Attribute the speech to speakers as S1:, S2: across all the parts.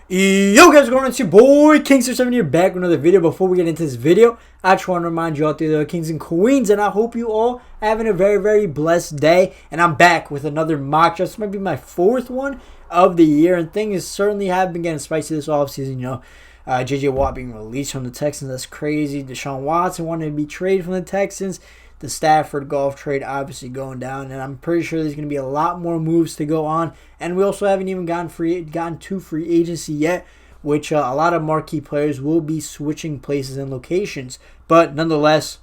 S1: Yo guys, what's going on? It's your boy Kingster7 here, back with another video. Before we get into this video, I just want to remind you out there, the kings and queens, and I hope you all having a very blessed day. And I'm back with another mock draft. This might be my fourth one of the year, and things certainly have been getting spicy this offseason. JJ Watt being released from the Texans, that's crazy. Deshaun Watson wanting to be traded from the Texans. The Stafford Golf trade obviously going down, and I'm pretty sure there's going to be a lot more moves to go on. And we also haven't even gotten to free agency yet, which a lot of marquee players will be switching places and locations. But nonetheless,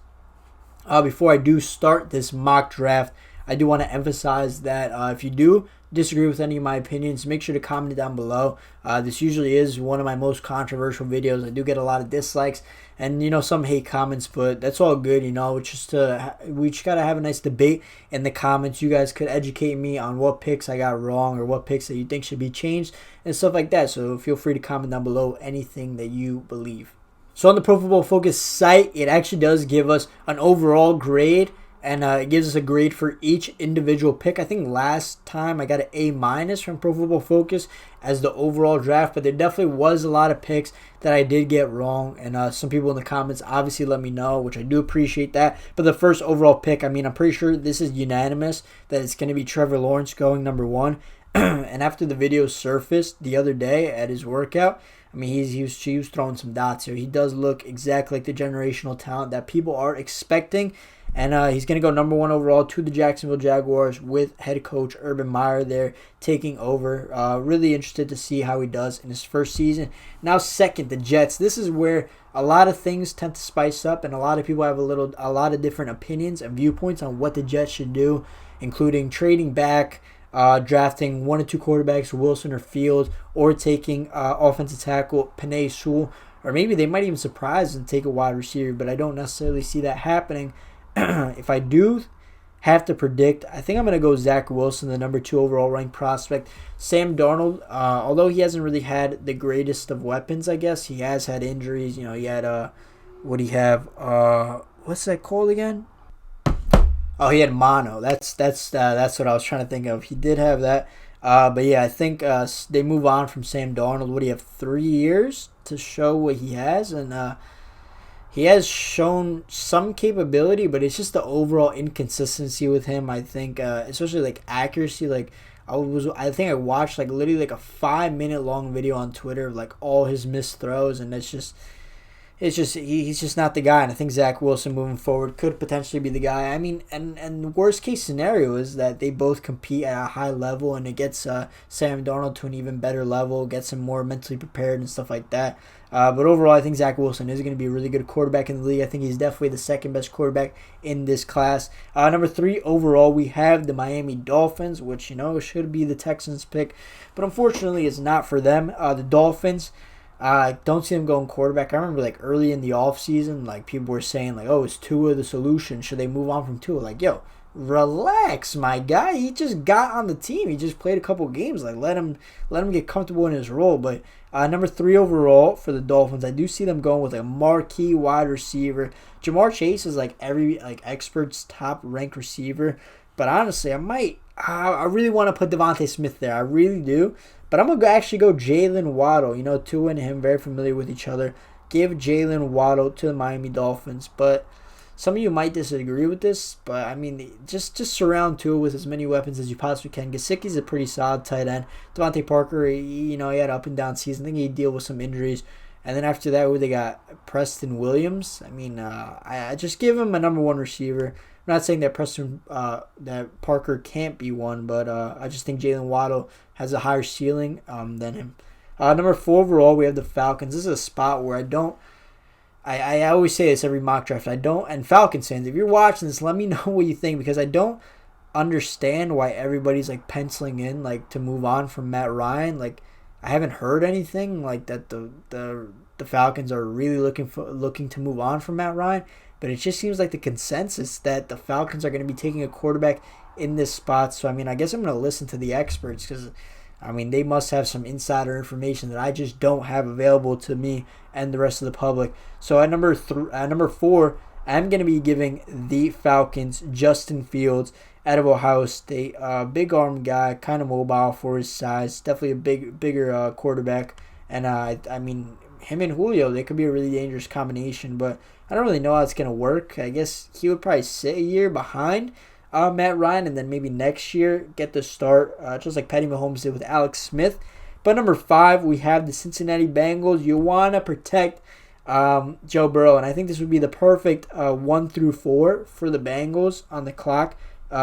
S1: before I do start this mock draft, I do want to emphasize that if you do disagree with any of my opinions, make sure to comment it down below. This usually is one of my most controversial videos. I do get a lot of dislikes and some hate comments, but that's all good. We just gotta have a nice debate in the comments. You guys could educate me on what picks I got wrong or what picks that you think should be changed and stuff like that. So feel free to comment down below anything that you believe. So on the Pro Football Focus site, it actually does give us an overall grade, and it gives us a grade for each individual pick. I think last time I got an A- from Pro Football Focus as the overall draft, but there definitely was a lot of picks that I did get wrong, and some people in the comments obviously let me know, which I do appreciate that. But the first overall pick, I'm pretty sure this is unanimous that it's going to be Trevor Lawrence going number one. And after the video surfaced the other day at his workout, he was throwing some dots here. He does look exactly like the generational talent that people are expecting. And he's going to go number one overall to the Jacksonville Jaguars with head coach Urban Meyer there taking over. Really interested to see how he does in his first season. Now second, the Jets. This is where a lot of things tend to spice up, and a lot of people have a lot of different opinions and viewpoints on what the Jets should do, including trading back, drafting one or two quarterbacks, Wilson or Fields, or taking offensive tackle Penei Sewell, or maybe they might even surprise and take a wide receiver, but I don't necessarily see that happening. If I do have to predict, I think I'm going to go Zach Wilson, the number 2 overall ranked prospect. Sam Darnold, although he hasn't really had the greatest of weapons, I guess, he has had injuries. He had, what's that called again? Oh, he had mono. That's what I was trying to think of. He did have that. But yeah, I think they move on from Sam Darnold. What do you have, 3 years to show what he has? And he has shown some capability, but it's just the overall inconsistency with him. I think, especially like accuracy. Like I think I watched literally a 5-minute long video on Twitter of all his missed throws, and he's just not the guy. And I think Zach Wilson moving forward could potentially be the guy. And the worst case scenario is that they both compete at a high level, and it gets Sam Darnold to an even better level, gets him more mentally prepared and stuff like that. But overall, I think Zach Wilson is going to be a really good quarterback in the league. I think he's definitely the second best quarterback in this class. Number 3 overall, we have the Miami Dolphins, which should be the Texans pick, but unfortunately, it's not for them. The Dolphins. I don't see them going quarterback. I remember early in the offseason, people were saying oh, is Tua the solution? Should they move on from Tua? Yo, relax, my guy. He just got on the team. He just played a couple games. Let him get comfortable in his role. But number 3 overall for the Dolphins, I do see them going with a marquee wide receiver. Jamar Chase is every expert's top ranked receiver. But honestly, I really want to put Devontae Smith there. I really do. But I'm going to actually go Jalen Waddle. Tua and him very familiar with each other. Give Jalen Waddle to the Miami Dolphins. But some of you might disagree with this. But, just surround Tua with as many weapons as you possibly can. Gesicki's a pretty solid tight end. Devontae Parker, he had an up and down season. I think he'd deal with some injuries. And then after that, they got Preston Williams. I just give him a number 1 receiver. I'm not saying that that Parker can't be one, but I just think Jalen Waddle has a higher ceiling than him. Number 4 overall, we have the Falcons. This is a spot where I always say this every mock draft. And Falcons fans, if you're watching this, let me know what you think, because I don't understand why everybody's penciling in to move on from Matt Ryan. I haven't heard anything that the Falcons are really looking to move on from Matt Ryan. But it just seems like the consensus that the Falcons are going to be taking a quarterback in this spot. So, I guess I'm going to listen to the experts because, they must have some insider information that I just don't have available to me and the rest of the public. So, at number 4, I'm going to be giving the Falcons Justin Fields out of Ohio State. Big arm guy, kind of mobile for his size. Definitely a bigger quarterback. And I mean, him and Julio, they could be a really dangerous combination. But I don't really know how it's gonna work. I guess he would probably sit a year behind Matt Ryan, and then maybe next year get the start, just like Patty Mahomes did with Alex Smith. But number 5, we have the Cincinnati Bengals. You want to protect Joe Burrow, and I think this would be the perfect 1 through 4 for the Bengals on the clock,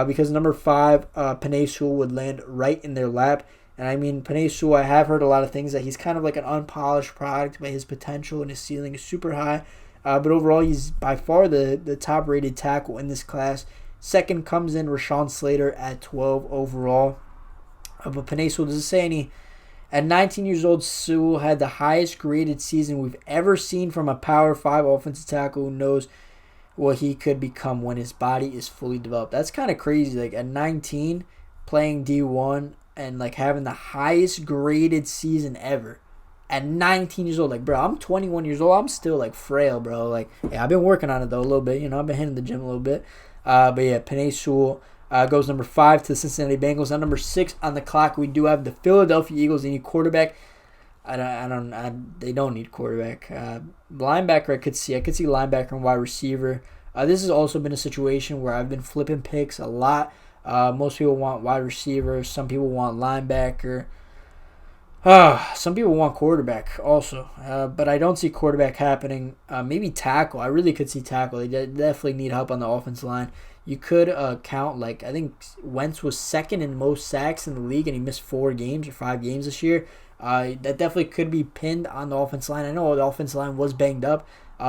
S1: because number 5, Penei Sewell, would land right in their lap. And I mean, Penei Sewell, I have heard a lot of things that he's kind of like an unpolished product, but his potential and his ceiling is super high. But overall, he's by far the top-rated tackle in this class. Second comes in Rashawn Slater at 12 overall. But Penei Sewell, does it say any? At 19 years old, Sewell had the highest graded season we've ever seen from a Power 5 offensive tackle who knows what he could become when his body is fully developed. That's kind of crazy. Like at 19, playing D1 and like having the highest graded season ever. At 19 years old, like, bro, I'm 21 years old. I'm still like frail, bro. Like, yeah, I've been working on it though a little bit. I've been hitting the gym a little bit. But yeah, Penei Sewell goes number 5 to the Cincinnati Bengals. Now number 6 on the clock, we do have the Philadelphia Eagles. They need quarterback. They don't need quarterback. Linebacker, I could see linebacker and wide receiver. This has also been a situation where I've been flipping picks a lot. Most people want wide receiver. Some people want linebacker. Some people want quarterback also, but I don't see quarterback happening. Maybe tackle. I really could see tackle. They definitely need help on the offensive line. You could count, like, I think Wentz was second in most sacks in the league, and he missed 4 games or 5 games this year. That definitely could be pinned on the offensive line. I know the offensive line was banged up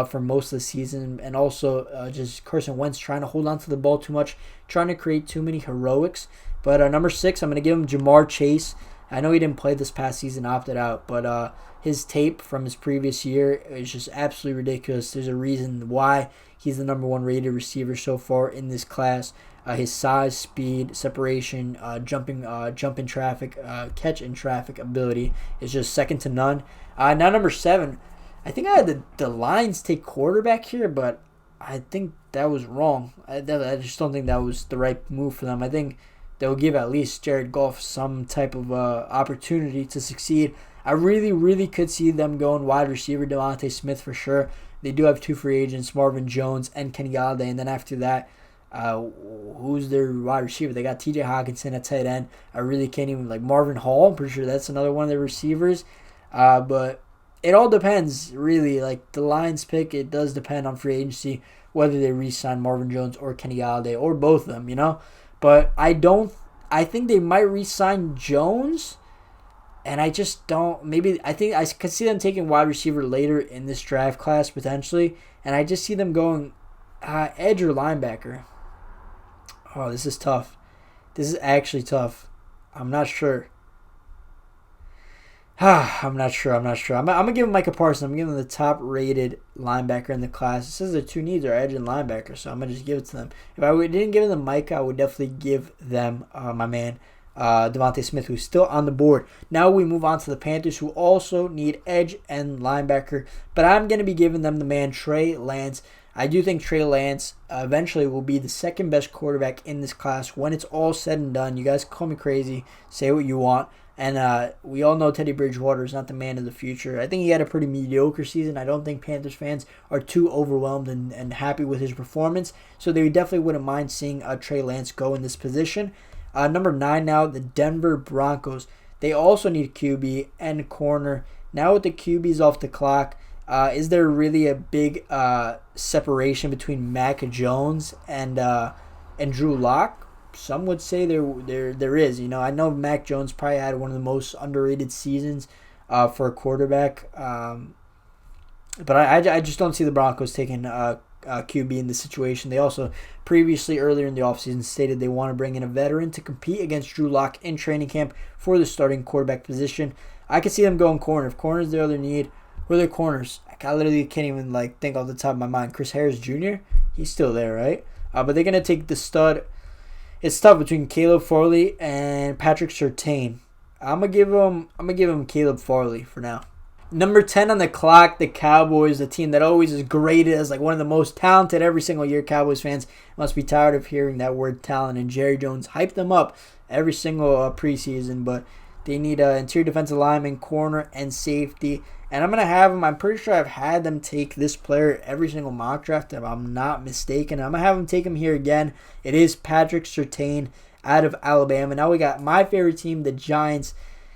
S1: for most of the season, and also just Carson Wentz trying to hold on to the ball too much, trying to create too many heroics. But number 6, I'm going to give him Jamar Chase. I know he didn't play this past season, opted out, but his tape from his previous year is just absolutely ridiculous. There's a reason why he's the number 1 rated receiver so far in this class. His size, speed, separation, jump in traffic, catch in traffic ability is just second to none. Now number 7, I think I had the Lions take quarterback here, but I think that was wrong. I just don't think that was the right move for them. I think they'll give at least Jared Goff some type of opportunity to succeed. I really, really could see them going wide receiver, Devontae Smith for sure. They do have 2 free agents, Marvin Jones and Kenny Galladay, and then after that, who's their wide receiver? They got TJ Hawkinson at tight end. I really can't even, like, Marvin Hall, I'm pretty sure that's another one of their receivers. But it all depends, really. Like, the Lions pick, it does depend on free agency, whether they re-sign Marvin Jones or Kenny Galladay, or both of them, But I think they might re-sign Jones, and I just don't. Maybe I think I could see them taking wide receiver later in this draft class potentially, and I just see them going edge or linebacker. Oh, this is tough. This is actually tough. I'm not sure. I'm not sure. I'm going to give him Micah Parsons. I'm giving him the top-rated linebacker in the class. It says their 2 needs are edge and linebacker, so I'm going to just give it to them. If I didn't give them Micah, I would definitely give them my man, Devontae Smith, who's still on the board. Now we move on to the Panthers, who also need edge and linebacker, but I'm going to be giving them the man, Trey Lance. I do think Trey Lance eventually will be the second-best quarterback in this class when it's all said and done. You guys call me crazy. Say what you want. And we all know Teddy Bridgewater is not the man of the future. I think he had a pretty mediocre season. I don't think Panthers fans are too overwhelmed and happy with his performance. So they definitely wouldn't mind seeing Trey Lance go in this position. Number 9 now, the Denver Broncos. They also need QB and corner. Now with the QBs off the clock, is there really a big separation between Mac Jones and Drew Lock? Some would say there is. I know Mac Jones probably had one of the most underrated seasons for a quarterback. But I just don't see the Broncos taking QB in this situation. They also previously, earlier in the offseason, stated they want to bring in a veteran to compete against Drew Lock in training camp for the starting quarterback position. I could see them going corner. If corner is their other need, who are their corners? I literally can't even think off the top of my mind. Chris Harris Jr., he's still there, right? But they're going to take the stud. It's tough between Caleb Farley and Patrick Surtain. I'm gonna give him Caleb Farley for now. Number 10 on the clock, the Cowboys, the team that always is graded as one of the most talented every single year. Cowboys fans must be tired of hearing that word talent, and Jerry Jones hyped them up every single preseason. But They need interior defensive lineman, corner, and safety. And I'm going to have them. I'm pretty sure I've had them take this player every single mock draft, if I'm not mistaken. I'm going to have them take him here again. It is Patrick Surtain out of Alabama. Now we got my favorite team, the Giants.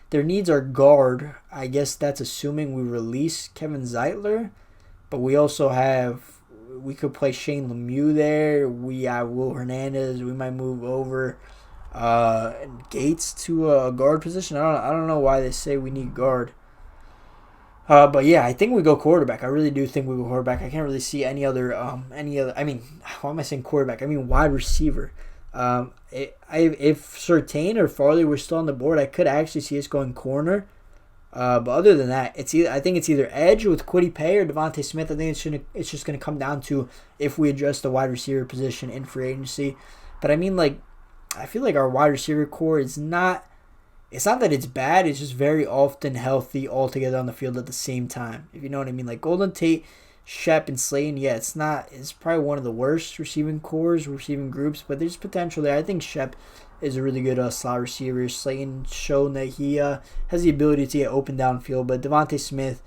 S1: Their needs are guard. I guess that's assuming we release Kevin Zeitler. But we also have, we could play Shane Lemieux there. We have Will Hernandez. We might move over Gates to a guard position. I don't know why they say we need guard. But yeah, I think we go quarterback. I really do think we go quarterback. I can't really see any other. I mean, why am I saying quarterback? I mean wide receiver. If Surtain or Farley were still on the board, I could actually see us going corner. But other than that, I think it's either edge with Kwity Paye or Devontae Smith. I think it's just gonna come down to if we address the wide receiver position in free agency. But I mean, like, I feel like our wide receiver core is not. It's not that it's bad. It's just very often healthy all together on the field at the same time. If you know what I mean, like Golden Tate, Shep, and Slayton. Yeah, it's not. It's probably one of the worst receiving groups, but there's potential there. I think Shep is a really good slot receiver. Slayton shown that he has the ability to get open downfield, but Devontae Smith,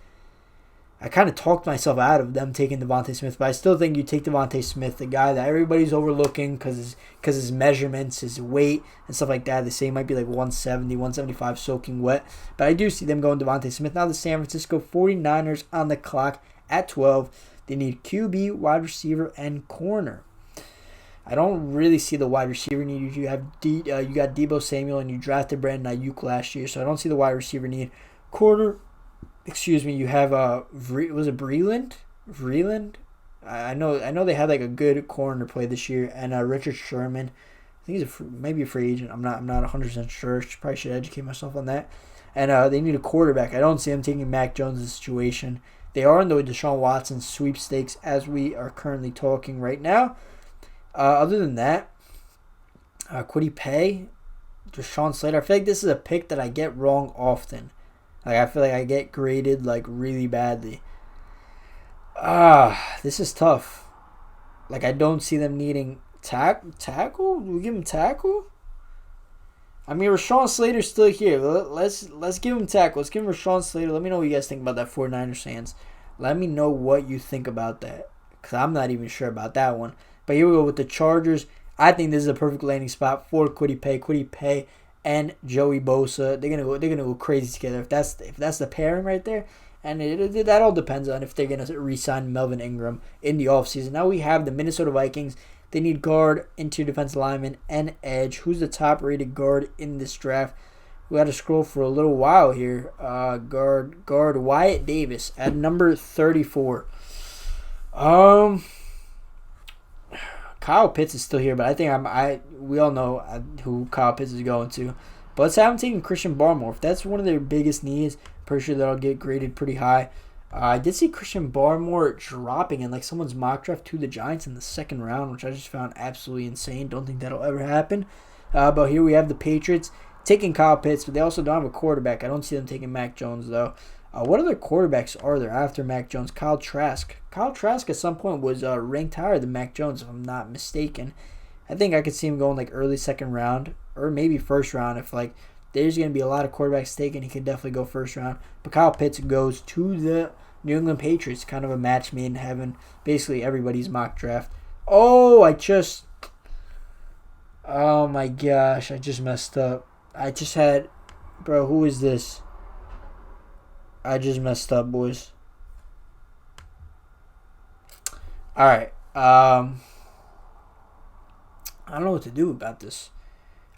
S1: I kind of talked myself out of them taking Devontae Smith, but I still think you take Devontae Smith, the guy that everybody's overlooking because his measurements, his weight, and stuff like that. They say he might be like 170, 175 soaking wet, but I do see them going Devontae Smith. Now the San Francisco 49ers on the clock at 12. They need QB, wide receiver, and corner. I don't really see the wide receiver need. You got Deebo Samuel, and you drafted Brandon Ayuk last year, so I don't see the wide receiver need. Corner, you have was it Vreeland? I know they had like a good corner play this year, and Richard Sherman. I think he's maybe a free agent. I'm not 100% sure. Probably should educate myself on that. And they need a quarterback. I don't see them taking Mac Jones' situation. They are in the Deshaun Watson sweepstakes as we are currently talking right now. Other than that, Kwity Paye, Deshaun Slater. I feel like this is a pick that I get wrong often. Like, I feel like I get graded like really badly. This is tough. Like, I don't see them needing tackle. Do we give him tackle? I mean, Rashawn Slater's still here. Let's give him tackle. Let's give him Rashawn Slater. Let me know what you guys think about that 49ers fans. Let me know what you think about that, because I'm not even sure about that one. But here we go with the Chargers. I think this is a perfect landing spot for Kwity Paye and Joey Bosa. They're gonna go crazy together. If that's the pairing right there, and that all depends on if they're gonna re-sign Melvin Ingram in the offseason. Now we have the Minnesota Vikings. They need guard, interior defensive lineman, and edge. Who's the top-rated guard in this draft? We had to scroll for a little while here. Guard Wyatt Davis at number 34. Kyle Pitts is still here, but I think we all know who Kyle Pitts is going to. But let's have him taking Christian Barmore. If that's one of their biggest needs, pretty sure that'll get graded pretty high. I did see Christian Barmore dropping in like someone's mock draft to the Giants in the second round, which I just found absolutely insane. Don't think that'll ever happen. But here we have the Patriots taking Kyle Pitts, but they also don't have a quarterback. I don't see them taking Mac Jones, though. What other quarterbacks are there after Mac Jones? Kyle Trask. Kyle Trask at some point was ranked higher than Mac Jones, if I'm not mistaken. I think I could see him going like early second round or maybe first round. If like there's going to be a lot of quarterbacks taken, he could definitely go first round. But Kyle Pitts goes to the New England Patriots, kind of a match made in heaven. Basically everybody's mock draft. Oh my gosh, I just messed up. Bro, who is this? I just messed up, boys. Alright. I don't know what to do about this.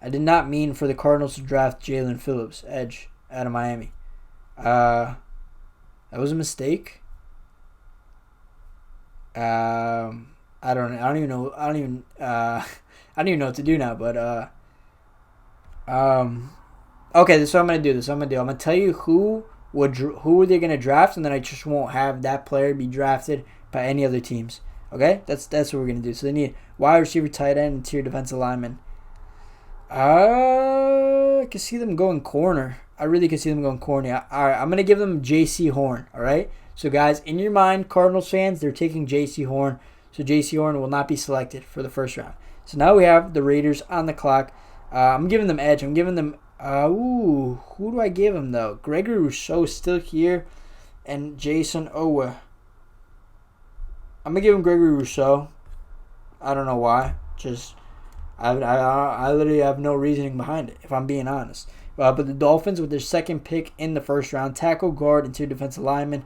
S1: I did not mean for the Cardinals to draft Jalen Phillips, edge, out of Miami. That was a mistake. I don't even know what to do now, but okay, this is what I'm gonna do. I'm gonna tell you who they're gonna draft, and then I just won't have that player be drafted by any other teams. Okay, that's what we're gonna do. So they need wide receiver, tight end, interior defensive lineman. I can see them going corner. I really can see them going corner. All right, I'm gonna give them J.C. Horn. All right, so guys, in your mind, Cardinals fans, they're taking J.C. Horn. So J.C. Horn will not be selected for the first round. So now we have the Raiders on the clock. I'm giving them edge. I'm giving them Who do I give him though? Gregory Rousseau is still here, and Jason Owe. I'm gonna give him Gregory Rousseau. I don't know why. Just I literally have no reasoning behind it, if I'm being honest. But the Dolphins, with their second pick in the first round, tackle, guard, and 2 defensive linemen.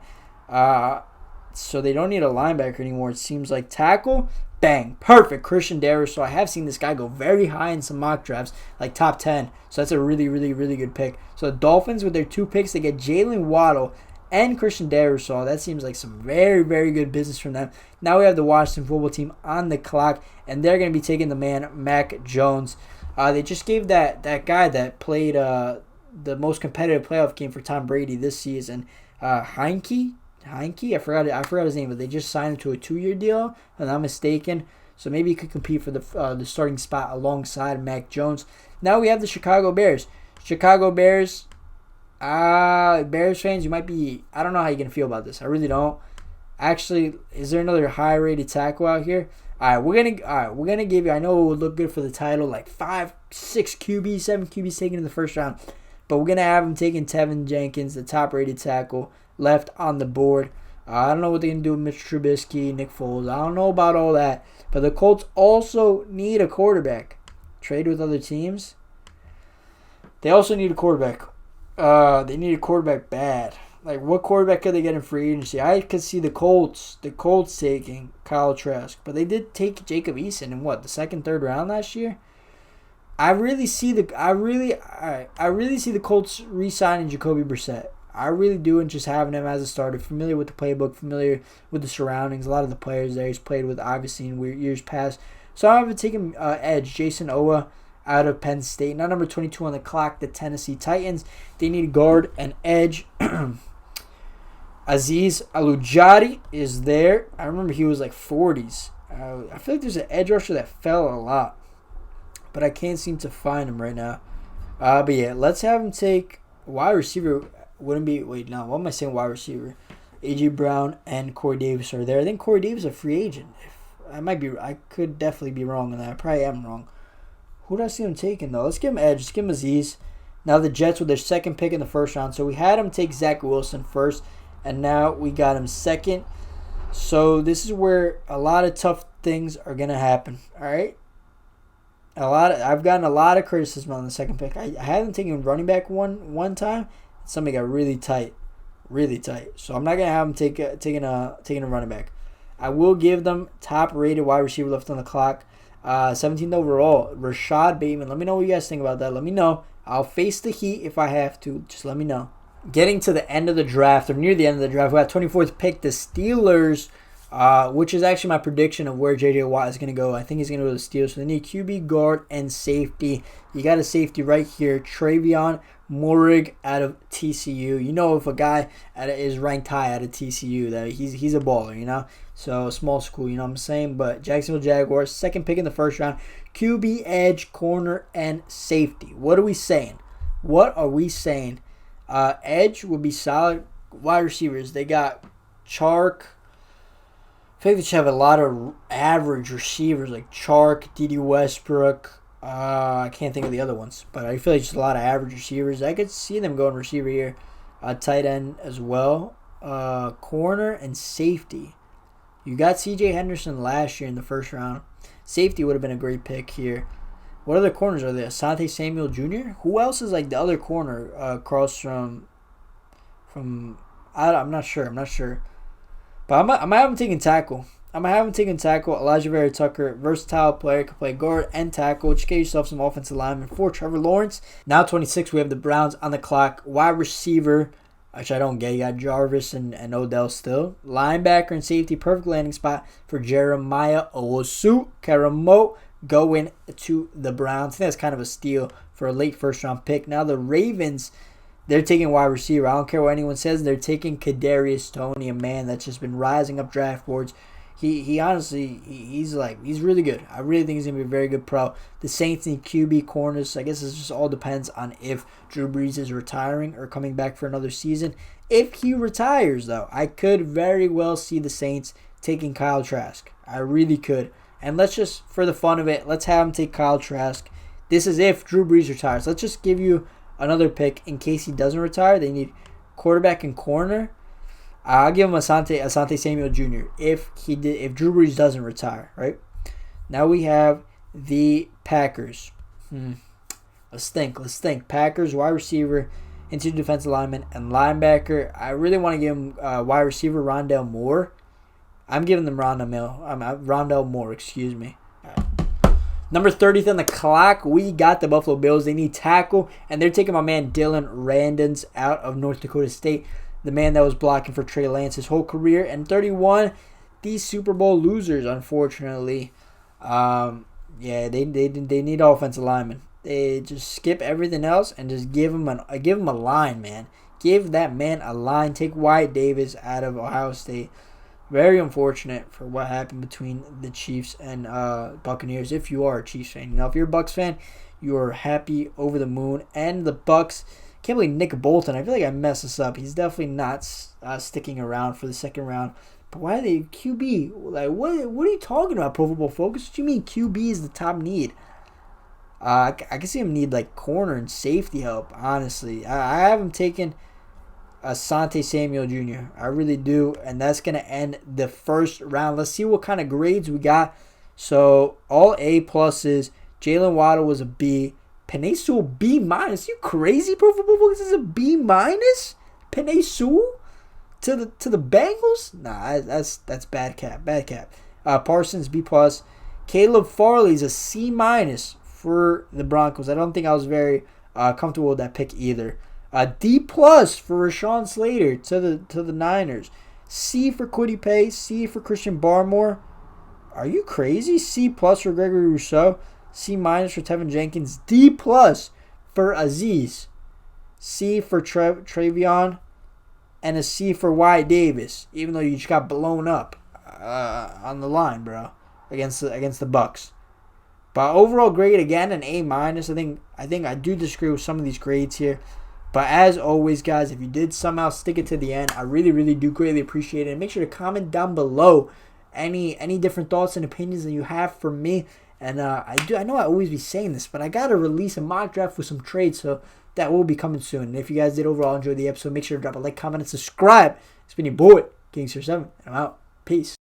S1: So they don't need a linebacker anymore. It seems like tackle, bang, perfect. Christian Darrisaw. So I have seen this guy go very high in some mock drafts, like top 10. So that's a really, really, really good pick. So the Dolphins, with their 2 picks, they get Jalen Waddle and Christian Darrisaw. That seems like some very, very good business from them. Now we have the Washington football team on the clock, and they're going to be taking the man, Mac Jones. They just gave that guy that played the most competitive playoff game for Tom Brady this season, Heinke, I forgot his name, but they just signed him to a 2-year deal, if I'm not mistaken. So maybe he could compete for the starting spot alongside Mac Jones. Now we have the Chicago Bears. Bears fans, you might be, I don't know how you're going to feel about this. I really don't. Actually, is there another high-rated tackle out here? All right, we're gonna give you. I know it would look good for the title, like 5, 6 QBs, 7 QBs taken in the first round, but we're gonna have him taking Tevin Jenkins, the top-rated tackle, left on the board. I don't know what they're gonna do with Mitch Trubisky, Nick Foles. I don't know about all that, but the Colts also need a quarterback. Trade with other teams. They also need a quarterback. They need a quarterback bad. Like, what quarterback could they get in free agency? I could see the Colts taking Kyle Trask, but they did take Jacob Eason in the second, third round last year. I really see the Colts re-signing Jacoby Brissett. I really do, and just having him as a starter, familiar with the playbook, familiar with the surroundings. A lot of the players there he's played with, obviously, in years past. So I'm going to take him edge, Jason Owa, out of Penn State. Now number 22 on the clock, the Tennessee Titans. They need a guard and edge. Aziz Alujari is there. I remember he was like 40s. I feel like there's an edge rusher that fell a lot, but I can't seem to find him right now. But yeah, let's have him take wide receiver. What am I saying? Wide receiver. A.J. Brown and Corey Davis are there. I think Corey Davis is a free agent. I could definitely be wrong on that. I probably am wrong. Who did I see him taking though? Let's give him edge. Let's give him Aziz. Now the Jets with their second pick in the first round. So we had him take Zach Wilson first, and now we got him second. So this is where a lot of tough things are gonna happen. All right. I've gotten a lot of criticism on the second pick. I had him taking running back one time. Something got really tight. So I'm not gonna have him taking a running back. I will give them top rated wide receiver left on the clock. 17th overall, Rashad Bateman. Let me know what you guys think about that. Let me know. I'll face the heat if I have to. Just let me know. Getting to the end of the draft, or near the end of the draft, we got 24th pick, the Steelers, which is actually my prediction of where J.J. Watt is going to go. I think he's going to go to the Steelers. So they need QB, guard, and safety. You got a safety right here, Travion Morig out of TCU. You know, if a guy is ranked high out of TCU, that he's a baller, you know? So, small school, you know what I'm saying? But Jacksonville Jaguars, second pick in the first round, QB, edge, corner, and safety. What are we saying? Edge would be solid. Wide receivers, they got Chark. I think they should have a lot of average receivers like Chark, Dede Westbrook. I can't think of the other ones, but I feel like just a lot of average receivers. I could see them going receiver here. Tight end as well. Corner and safety. You got C.J. Henderson last year in the first round. Safety would have been a great pick here. What other corners are there? Asante Samuel Jr.? Who else is like the other corner across from I'm not sure. But I'm going to have him taking tackle. Elijah Vera Tucker, versatile player, can play guard and tackle. Just get yourself some offensive linemen for Trevor Lawrence. Now 26, we have the Browns on the clock. Wide receiver, which I don't get. You got Jarvis and Odell still. Linebacker and safety, perfect landing spot for Jeremiah Owusu-Karamoh going to the Browns. I think that's kind of a steal for a late first-round pick. Now the Ravens, they're taking wide receiver. I don't care what anyone says. They're taking Kadarius Toney, a man that's just been rising up draft boards. He honestly, he's really good. I really think he's going to be a very good pro. The Saints need QB, corners. I guess it just all depends on if Drew Brees is retiring or coming back for another season. If he retires, though, I could very well see the Saints taking Kyle Trask. I really could. And let's just, for the fun of it, let's have him take Kyle Trask. This is if Drew Brees retires. Let's just give you another pick in case he doesn't retire. They need quarterback and corner. I'll give him Asante Samuel Jr. if Drew Brees doesn't retire, right? Now we have the Packers. Let's think. Packers wide receiver, interior defensive lineman, and linebacker. I really want to give him wide receiver Rondale Moore. I'm giving them Rondale Moore. Excuse me. Number 30th on the clock, we got the Buffalo Bills. They need tackle, and they're taking my man Dylan Randons out of North Dakota State, the man that was blocking for Trey Lance his whole career. And 31, these Super Bowl losers, unfortunately. They need offensive linemen. They just skip everything else and just give him a line, man. Give that man a line. Take Wyatt Davis out of Ohio State. Very unfortunate for what happened between the Chiefs and Buccaneers. If you are a Chiefs fan, if you're a Bucs fan, you are happy over the moon. And the Bucs, can't believe Nick Bolton. I feel like I messed this up. He's definitely not sticking around for the second round. But why are they QB? Like what are you talking about, Pro Football Focus? What do you mean QB is the top need? I can see him need like corner and safety help. Honestly, I have him taking Asante Samuel Jr. I really do, and that's gonna end the first round. Let's see what kind of grades we got. So all A pluses. Jalen Waddle was a B. Penei Sewell B minus. You crazy, Pro Football Focus? This is a B minus. Penei Sewell to the Bengals? Nah, that's bad cap. Parsons B plus. Caleb Farley's a C minus for the Broncos. I don't think I was very comfortable with that pick either. D plus for Rashawn Slater to the Niners. C for Kwity Paye. C for Christian Barmore. Are you crazy? C plus for Gregory Rousseau. C minus for Tevin Jenkins. D plus for Aziz. C for Travion. And a C for Wyatt Davis. Even though you just got blown up on the line, bro, against the Bucs. But overall grade again an A minus. I think I do disagree with some of these grades here. But as always, guys, if you did somehow stick it to the end, I really, really do greatly appreciate it. And make sure to comment down below any different thoughts and opinions that you have for me. And I know I always be saying this, but I gotta release a mock draft with some trades, so that will be coming soon. And if you guys did overall enjoy the episode, make sure to drop a like, comment, and subscribe. It's been your boy, Gangster7, and I'm out. Peace.